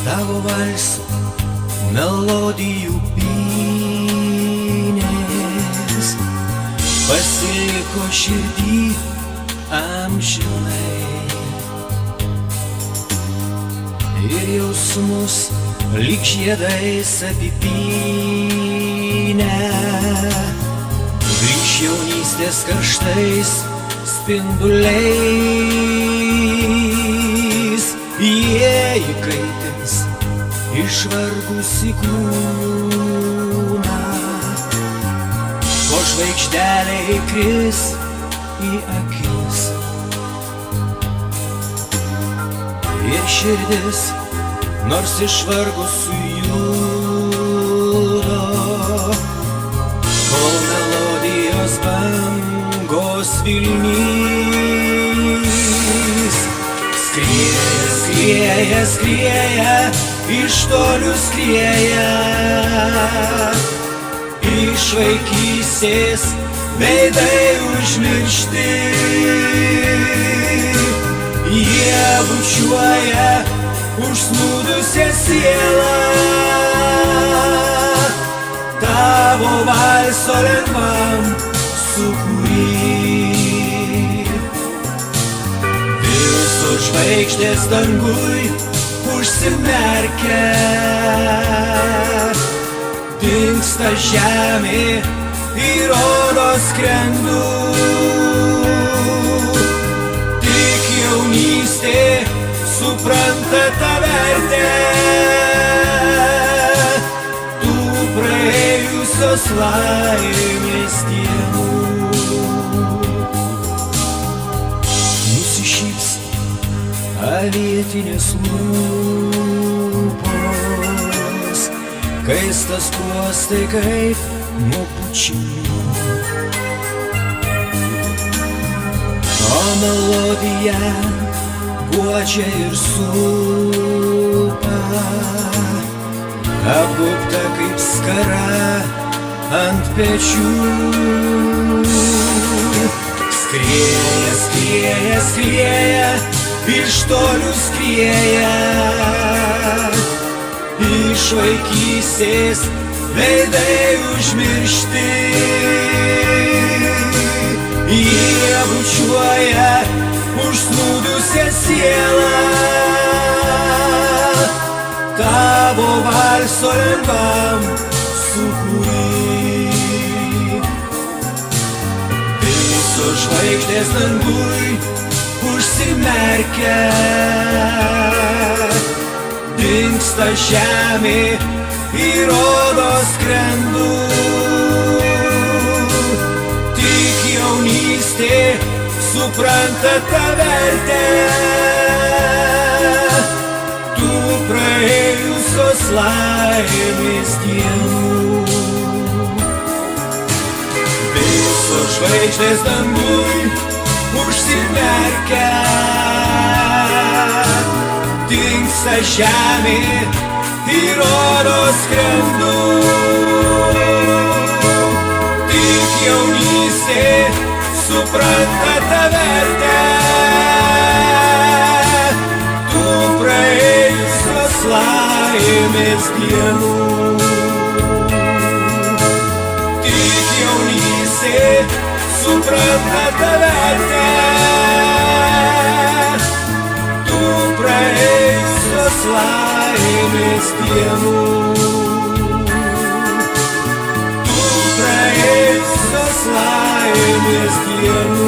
tavo valsų melodijų pynės pasiliko širdį amžinai ir jausmus lyg žiedais apipynę grįš jaunystės karštais spinduliais. Jie įkaitins išvargusi kūną, o žvaigždelė įkris į akis. Ir širdis, nors išvargus sujudo, kol melodijos bangos vilnys. Skrieja, skrieja, skrieja, iš tolių skrieja, iš vaikystės veidai užmiršti. Jie bučiuoja užsnūdusią sielą tavo valso lengvam sūkury. Visos žvaigždės dangui užsimerkia, dingsta žemė ir oro skrendu. Tik jaunystė supranta tą vertę tų praėjusios laimės dienų. Nusišypso avietinės lūpos, kaistas skruostai kaip nuo pučių, o melodija guodžia ir supa, apgaubta kaip skara ant pečių. Skrieja, skrieja, skrieja, iš tolių skrieja, iš vaikystės veidai užmiršti. Jie bučiuoja užsnūdusią sielą tavo valso lengvam sūkury. Visos žvaigždės dangui užsimerkia, dingsta žemė ir oro skrendu. Tik jaunystė supranta tą vertę tų praėjusios laimės dienų. Visos žvaigždės dangui užsimerkia, dingsta žemė ir oro skrendu. Tik jaunystė supranta tą vertę tų praėjusios laimės dienų. Tik jaunystė supranta tą vertę tų praėjusios laimės dienų. Tų praėjusios laimės dienų.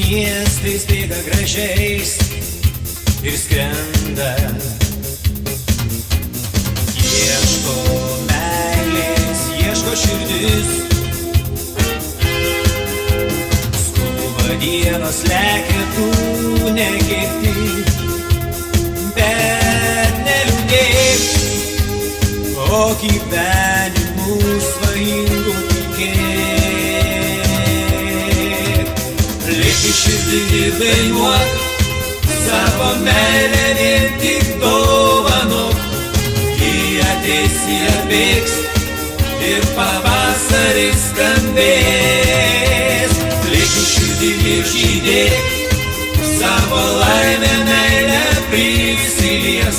Miestais bėga gražiais ir skrenda, ieško meilės, ieško širdis, skuba dienos lekia, tu nekerti, bet neliūdėk, o gyvenimu svajingu tikėk. Lieki širdį ir dainuok, savo meilę vien tik dovanok, ji ateis, ji atbėgs ir pavasaris skambės. Lieki širdį ir žydėk, savo laimę meilę prisilies,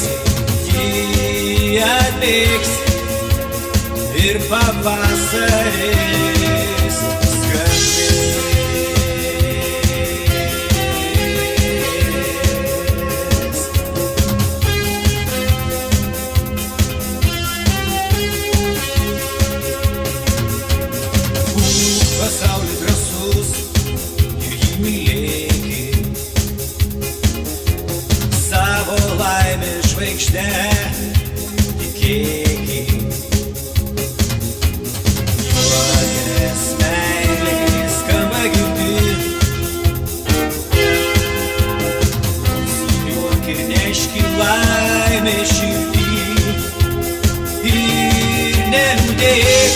ji atbėgs ir pavasaris skambės. Pasaulį drąsus ir jį mylėki, savo laimę žvaigždę tikėki. Juokės meilės skamba girdi, juok ir neški laimę širdį ir neliūdėk,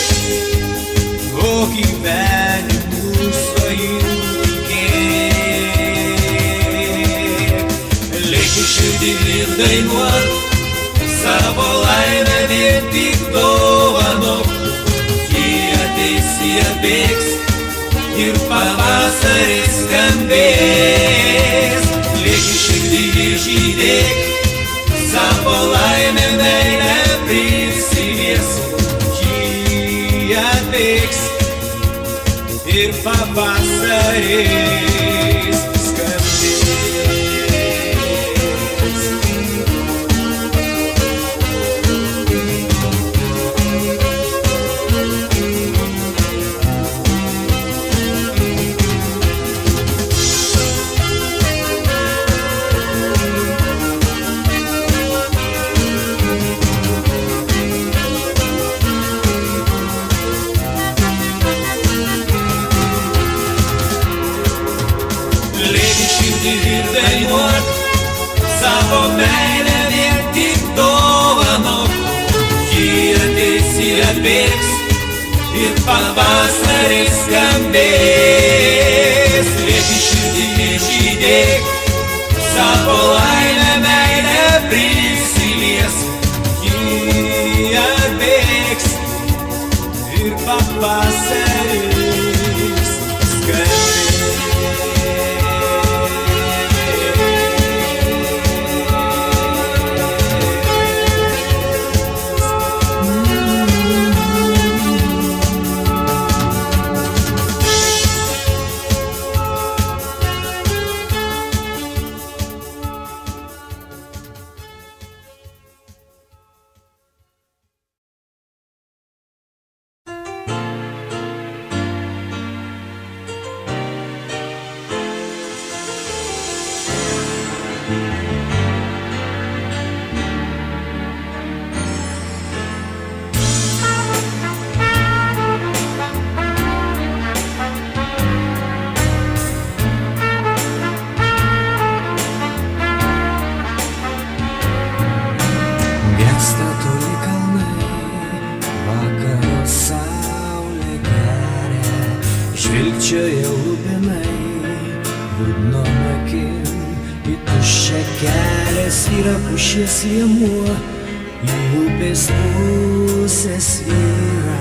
o gyvenimu svajingu tikėk. Lieki širdį ir dainuok, savo laimę vien tik dovanok, ji ateis, ji atbėgs ir pavasaris skambės. Lieki širdį ir žydėk, savo laimę meilę prisilies, ji atbėgs ir pavasaris skambės. Lieki širdį ir dainuok, savo meilę vien tik dovanok, ji ateis, ji atbėgs ir pavasaris skambės. Lieki širdį ir žydėk, savo laimę meilę prisilies, ji atbėgs ir pavasaris skambės. Gęsta toli kalnai, vakaro saulė geria, žvilgčioja lubinai, liūdnom akim į tuščią kelią svyra pušies liemuo, į upės pusę svyra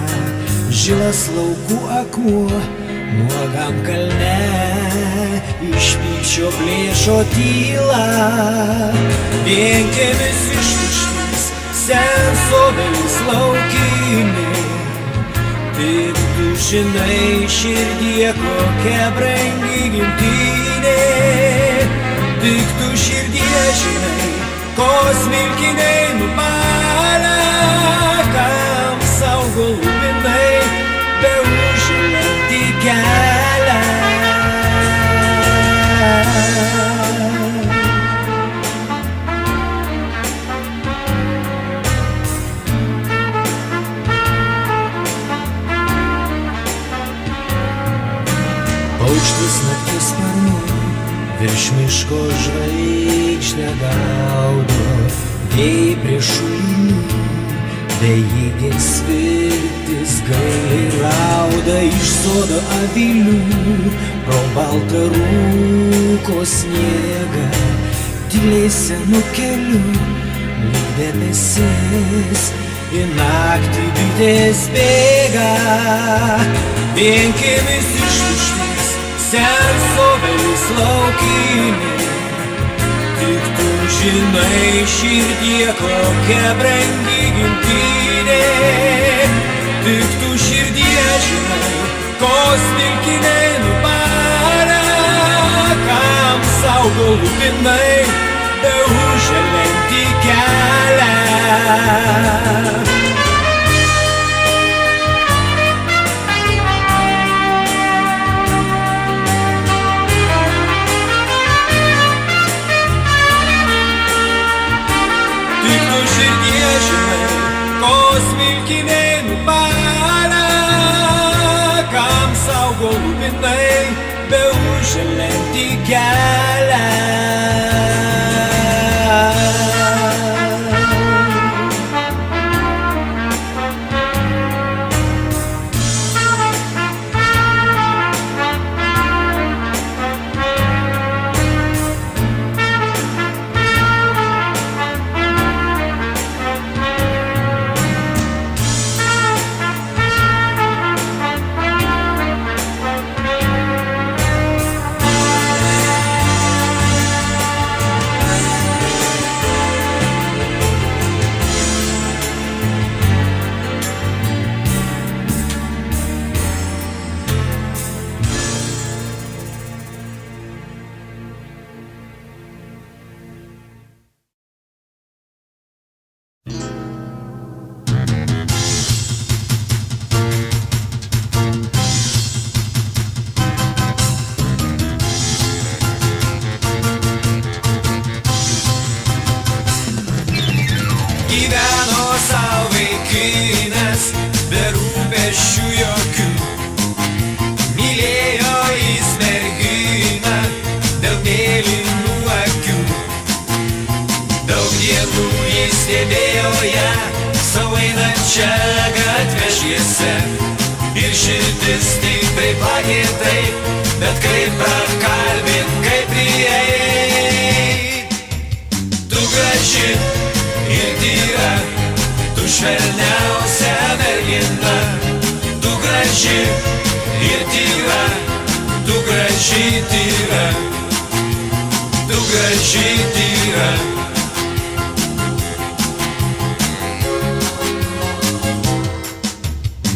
žilas laukų akmuo, nuogam kalne iš pykčio plėšo tyla, vienkiemis ištuštys, sens obelis laukiniai. Tik tu žinai širdie, kokia brangi gimtinė, tik tu širdie žinai, ko smilkiniai numalę, kam saugo lubinai, be užželiantį kelią. Paukštis naktis sparnu virš miško žvaigždę gaudo, vėjai prie šulinių, bejėgės viltis gailiai rauda iš sodo avilių, pro baltą rūko sniegą, tyliai senu keliu, lyg debesis, į naktį bitės bėga, vienkiemis ištuštis, senas obelis laukinė. Tik tu žinai širdie, kokia brangi gimtinė. Tik tu širdie žinai, ko smilkinė nubara, kam saugo lūpinai, beuželianti kelią. Smilkiniai nubara, kam saugo lūpinai, beuželianti kelią. Gyveno sau vaikinas, be rūpesčių jokių. Mylėjo jis merginą, dėl mėlynų akių. Daug dienų jis stebėjo ją, savo einančią gatvę šviesę. Ir širdis stipriai plakė taip, bet kaip prakalbint, kaip prieit. Tu graži ir tyra, tu švelniausia mergina. Tu graži ir tyra, tu graži tyra, tu graži tyra.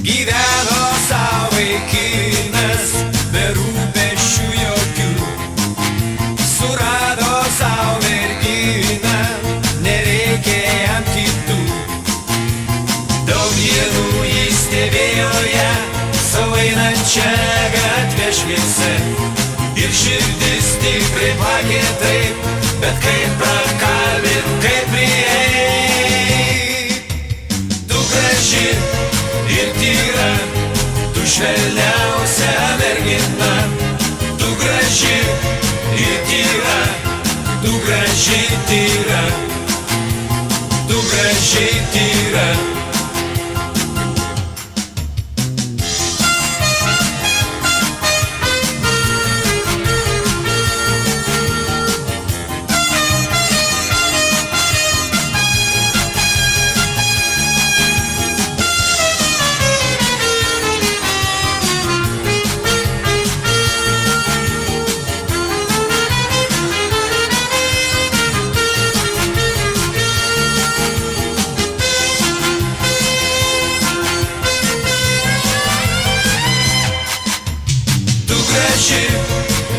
Gyveno sau vaikinas, be rūpesčių jokių. Surado sau merginą, nereikia jam kitų. Daug dienų jis stebėjo ją, savo einančią gatvę šviesę. Ir širdis tikrai plakė taip, bet kaip prakalbint, kaip prieit. Tu graži ir tyra, tu švelniausia mergina. Tu graži ir tyra, tu graži tyra, tu graži tyra.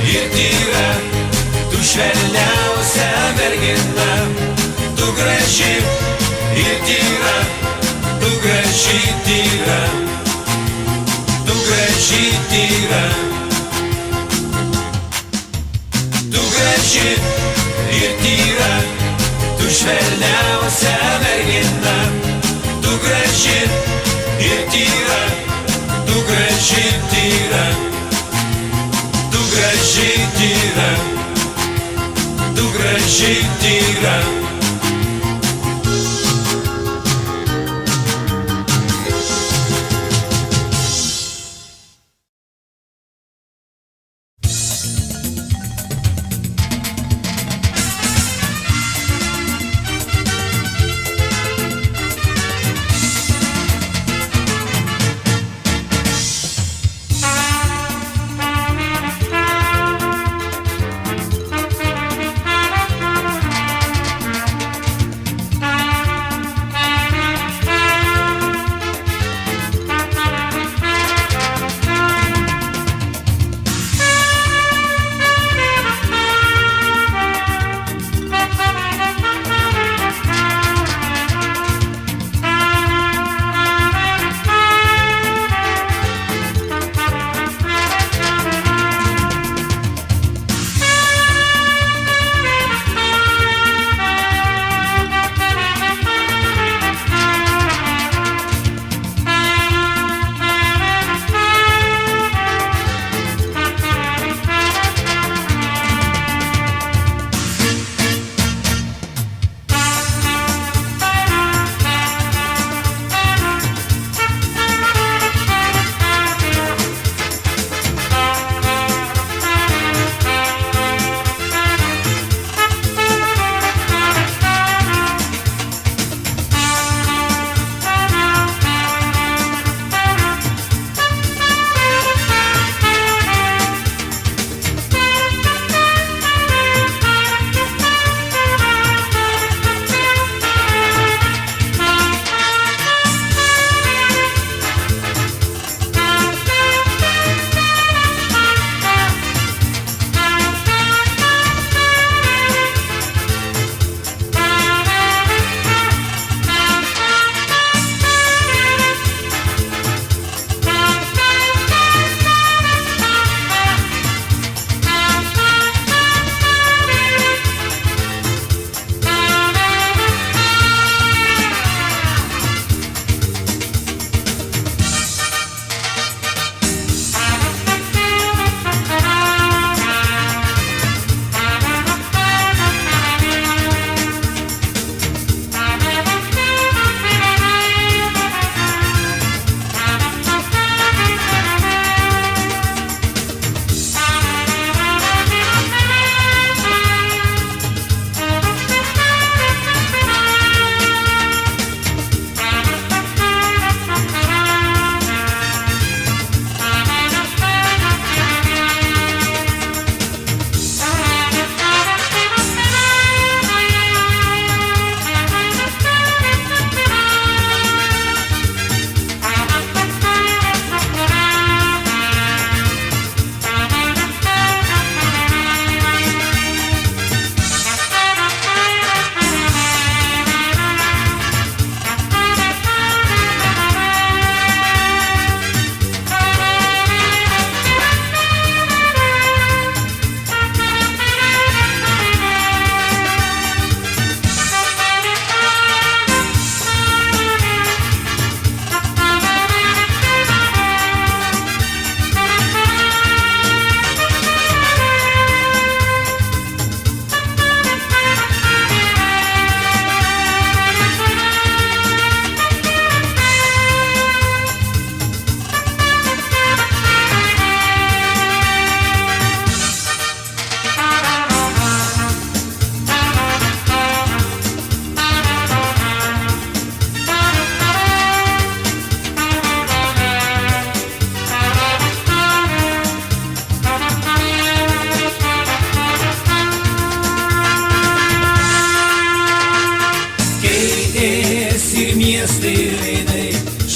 Ir tyra, tu švelniausia mergina. Tu graži ir tyra, tu graži tyra, tu graži tyra. Tu graži ir tyra, tu švelniausia mergina. Tu graži ir tyra, tu graži tyra, tu graži tyra, tu graži tyra.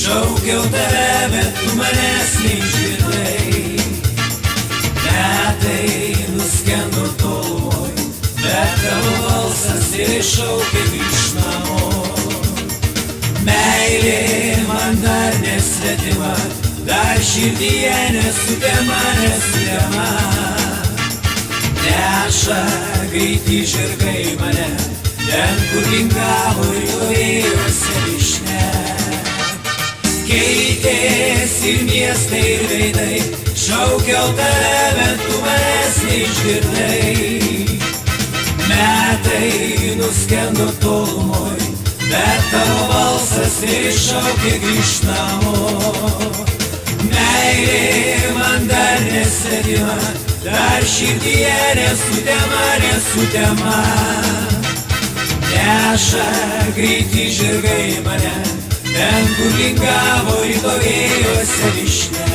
Šaukiau tave, bet tu manęs neišgirdai. Metai nuskendo tolumoj, bet tavo balsas ir iššaukė iš namo. Meilė man dar nesvetima, dar širdyje nesutema, nesutema. Neša greiti žirgai mane, ten kur lingavo jo vėjuose vyšne. Keitėsi ir miestai ir veidai, šaukiau tave, bet tu manęs neišgirdai. Metai nuskendo tolumoj, bet tavo balsas iššaukė grįžt namo. Meilė man dar nesėdima, dar širdyje nesutema. Neša greiti žirgai mane, ten kur lingavo ryto vėjuose višnia.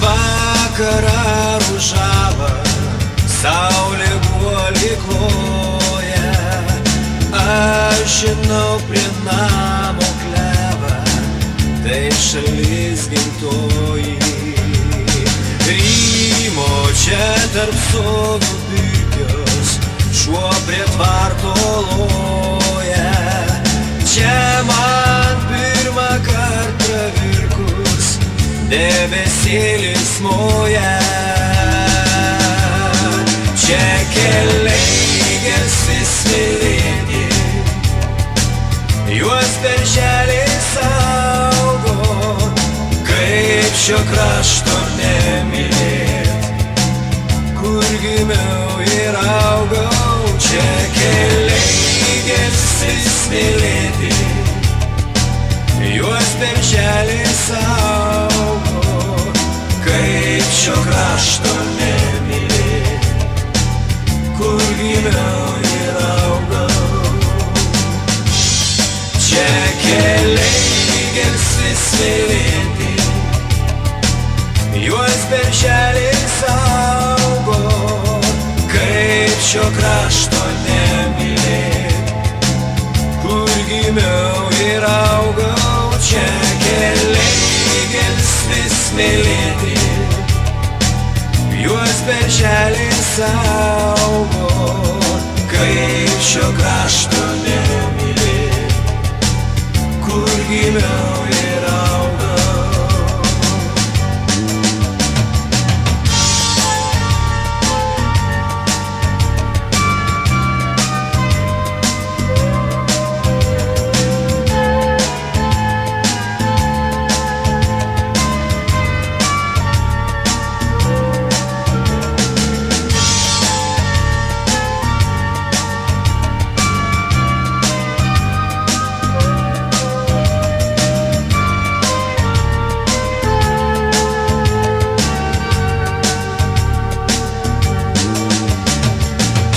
Vakarą ružavo, saulė guolį kloja. Aš žinau prie namo klevą, tai šalis gimtoji. Rymo čia tarp sodų pigios, šuo prie tvarto loja. Čia man pirmą kartą pravirkus debesėlis moja. Čia keliai gelsi smėlėti, juos berželiai saugo. Kaip šio krašto nemylėt, kur gimiau ir augau. Čia keliai gelsi smėlėti, juos berželiai saugo. Kaip šio krašto nemylėt, kur gimiau ir augau. Čia keliai gelsi smėlėti, juos berželiai saugo. Kaip šio krašto nemylėt, kur gimiau ir augau. Čia keliai gelsvi smėlėti, juos berželiai saugo. Kaip šio krašto nemylėt, kur gimiau ir augau.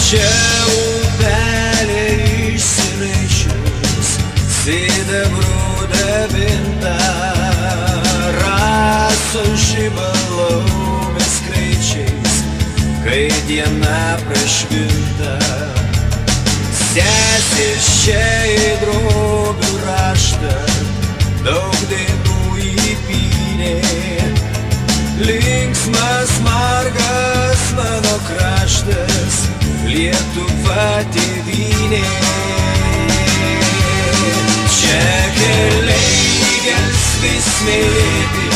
Čia upelė išsiraičius, sidabru dabinta. Rasos žibalaumis skaičiais, kai diena prašvinta. Sesis čia į drobių raštą daug dainų įpynė. Linksmas margas mano kraštas, Lietuva tėvynė. Čia keliai gelsvi smėlėti,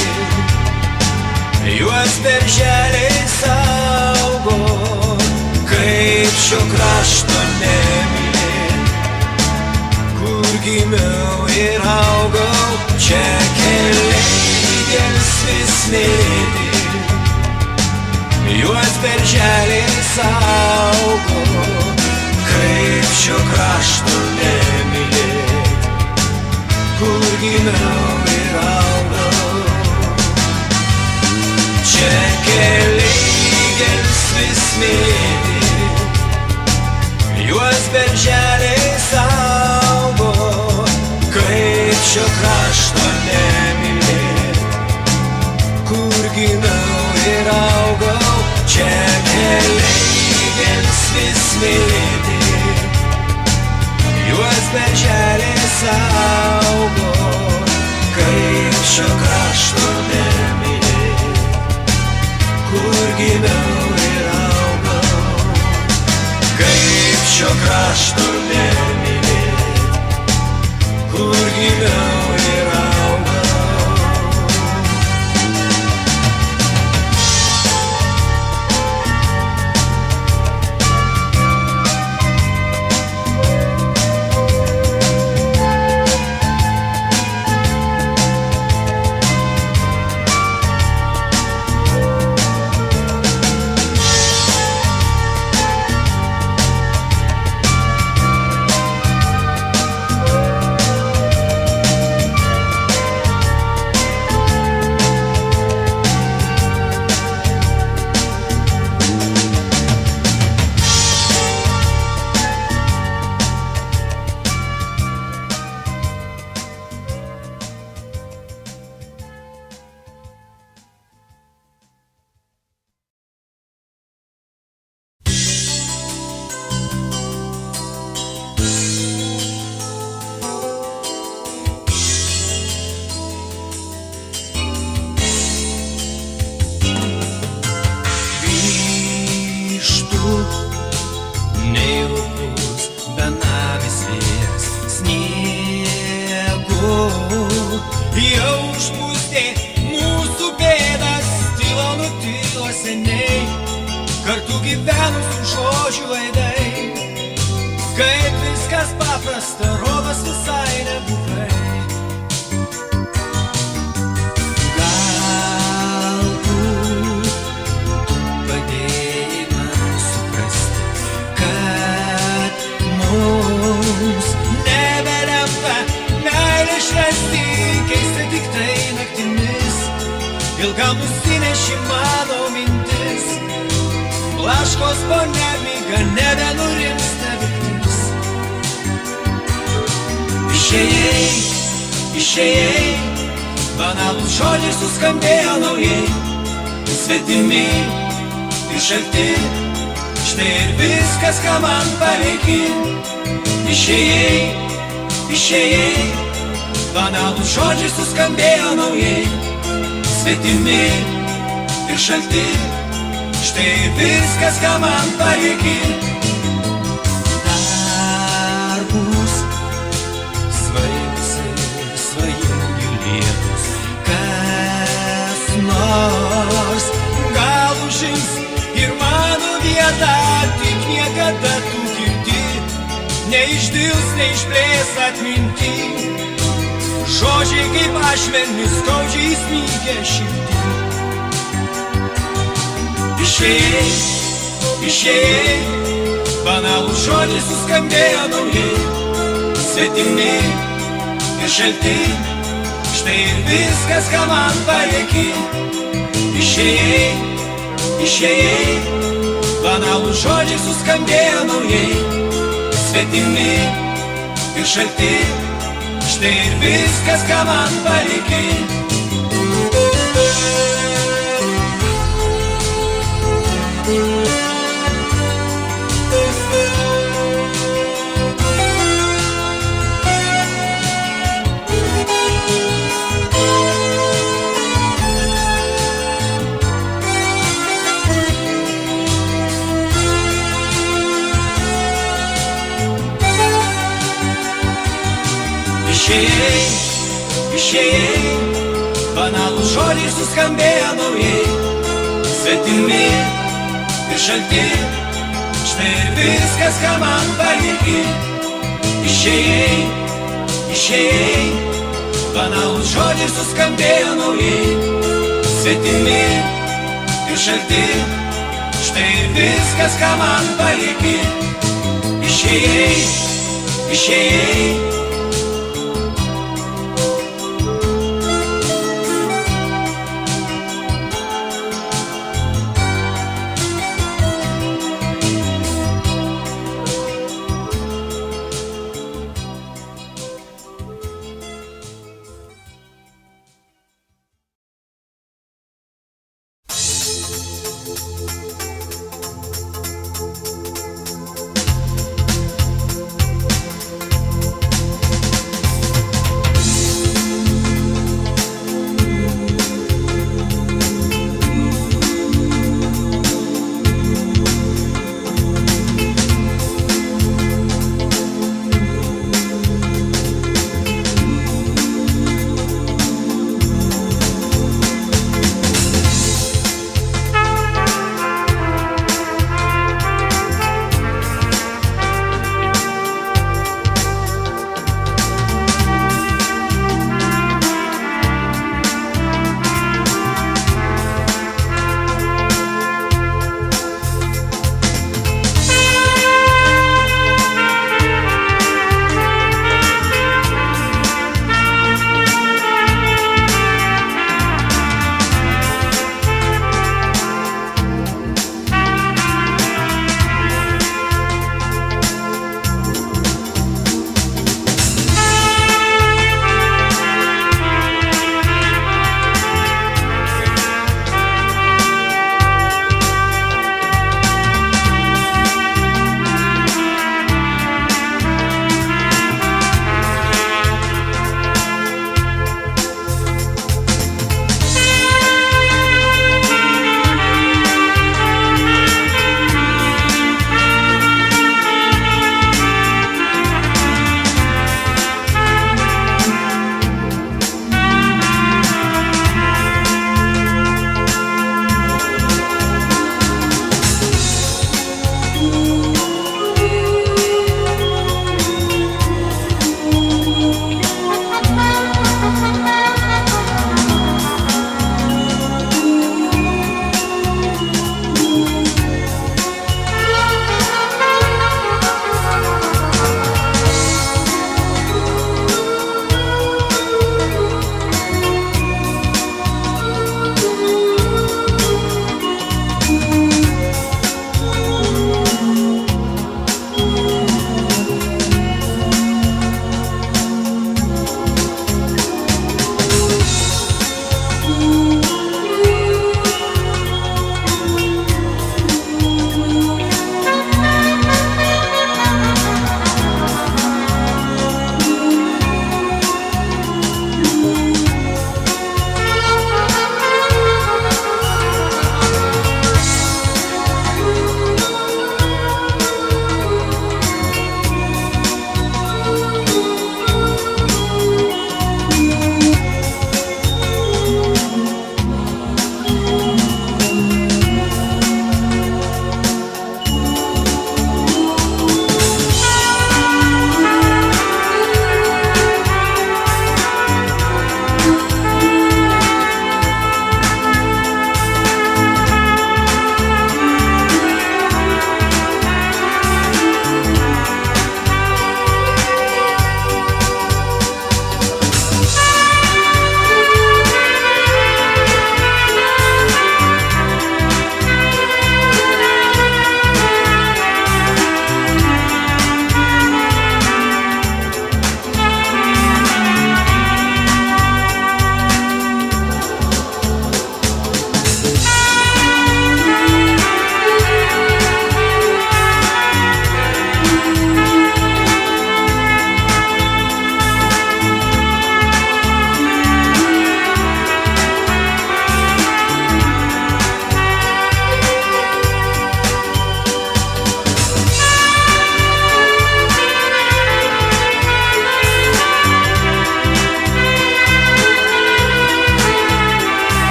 juos berželiai saugo. Kaip šio krašto nemylėt, kur gimiau ir augau. Čia keliai gelsvi smėlėti, juos berželiai saugo. Kaip šio krašto nemylėt, kur gimiau ir augau. Čia keliai gelsvi smėlėti, juos berželiai saugo. Kaip šio gimiau ir augau, čia keliais vis mylėti, juos berželiai saugo, kaip šio krašto nemylėti, kur gimiau ir augau, kaip šio krašto nemylėti, kur gimiau ir augau. Nejaukus benamis vėjas sniegu jau užpūstė mūsų pėdas, tylo nutilo seniai kartu gyvenusių žodžių aidai, kaip viskas paprasta, rodos visai nebuvai. Galbūt padėjai man suprasti, kad mums nebelemta meilę išrasti, keista tik tai naktimis, ilgam nusineši mano mintis, blaškos po nemigą, nebenurimsta viltis. Išėjai, išėjai, banalūs žodžiai suskambėjo naujai, svetimi ir šalti, štai ir viskas, ką man paveiki. Išėjai, išėjai, banalūs žodžiai suskambėjo naujai, svetimi ir šalti, štai ir viskas, ką man paveiki. Dar bus svaigus ir svajingi lietus, kas nors gal užims ir mano vietą, tik niekada tu girdi, neišdils, neišplės atminti, žodžiai kaip ašmenys skaudžiai smygia širdį. Išėjai, išėjai, banalūs žodžiai suskambėjo naujai, svetimi ir šalti, štai ir viskas, ką man paveiki. Išėjai, išėjai, banalūs žodžiai suskambėjo naujai, svetimi ir šalti, štai ir viskas, ką man paveiki. Išėjai, išėjai, banalūs žodžiai suskambėjo naujai, svetimi ir šalti, štai ir viskas, ką man paveiki. Išėjai, išėjai, banalūs žodžiai suskambėjo naujai, svetimi ir šalti, štai ir viskas, ką man paveiki. Išėjai, išėjai,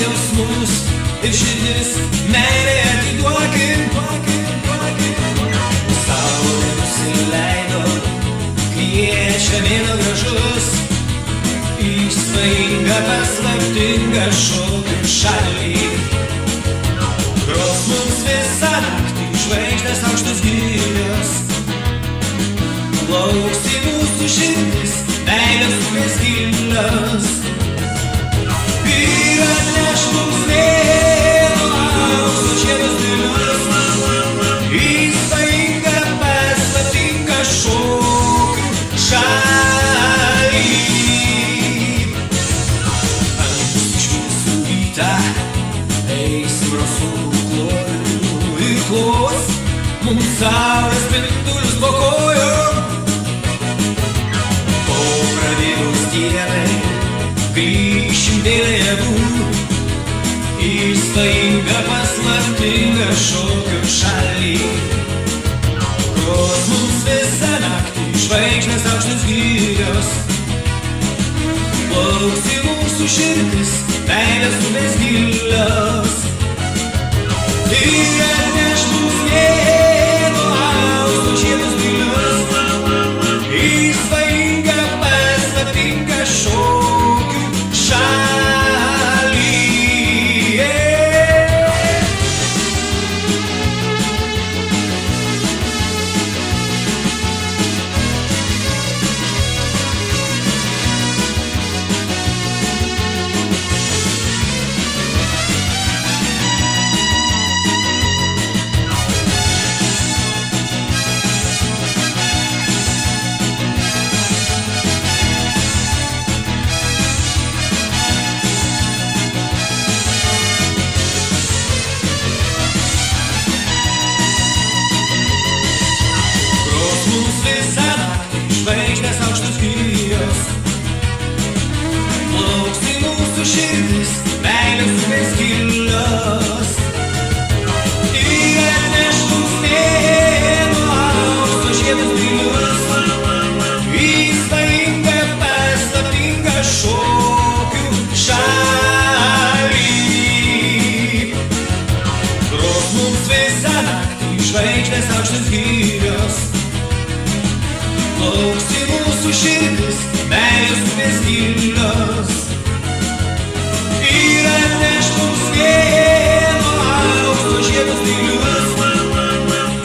jausmus ir širdis meilė atiduokim. Saulė nusileido, kviečia mėnuo gražus į svajingą paslaptingą šokių šalį. Gros mums visą naktį žvaigždės aukštos girios, plauks į mūsų širdis meilės upės gilios. Ir atneš mums mėnuo aukso žiedus didelius į svajingą paslaptingą šokių šalį. Anksti šviesų rytą eisim rausvų klojų ir klos mums saulės spindulius po kojom. Po pradėjus dienai grįšim dėl jėgų į svajingą paslaptingą šokių šalį. Gros mums visą naktį žvaigždės aukštos girios, plauks į mūsų širdis meilės upės gilios. Ir atneš mums mėnuo aukso žiedus didelius į svajingą paslaptingą šokių šalį. Žvaigždės aukštos girios, plauks į mūsų širdis meilės upės gilios. Ir atneš mums mėnuo aukso žiedus didelius į svajingą paslaptingą šokių šalį. Gros mums visą naktį žvaigždės aukštos girios, plauks į mūsų širdis meilės upės gilios. Ir atneš mums mėnuo aukso žiedus didelius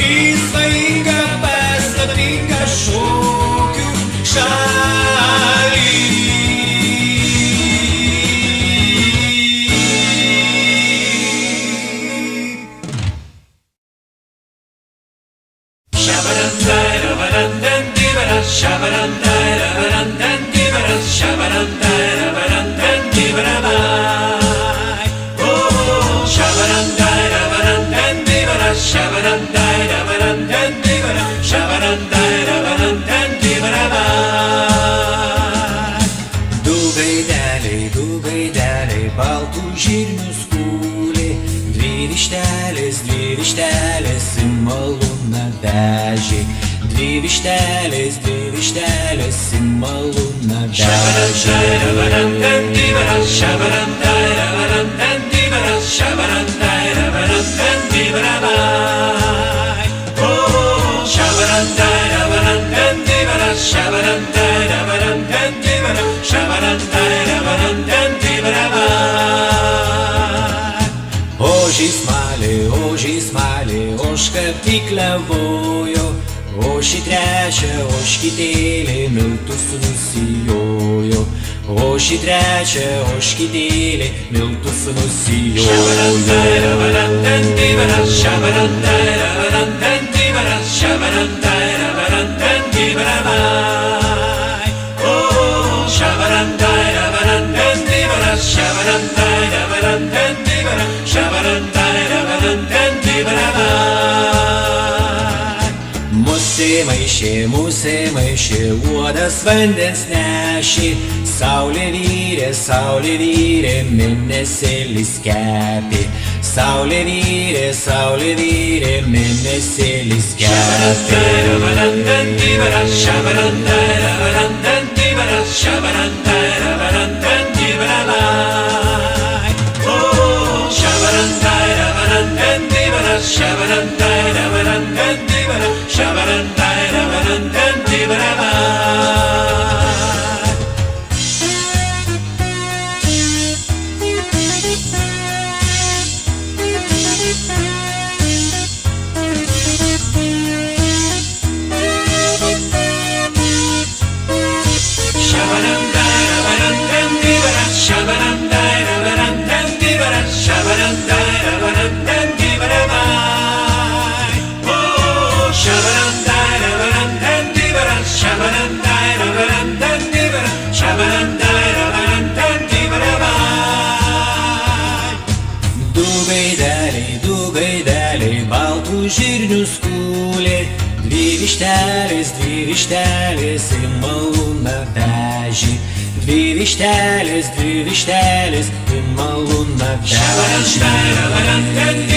į svajingą paslaptingą šokių šalį. Du gaideliai baltų žirnių skūlė, dvi vištelės į malūną vežė. Dvi vištelės į malūną vežė. Ožį smalė, ožka pikliavojo, ožį trečią, ožkytėlė miltus nusijojo. Ožį trečią, ožkytėlė miltus nusijojo. Musė maišė, uodas vandens nešė, saulė vyrė, mėnesėlis kepė. Saulė vyrė, mėnesėlis kepė. Oh, Gaideliai, baltų žirnių skūlė, dvi vištelės į malūną vežė. Dvi vištelės į malūną vežė.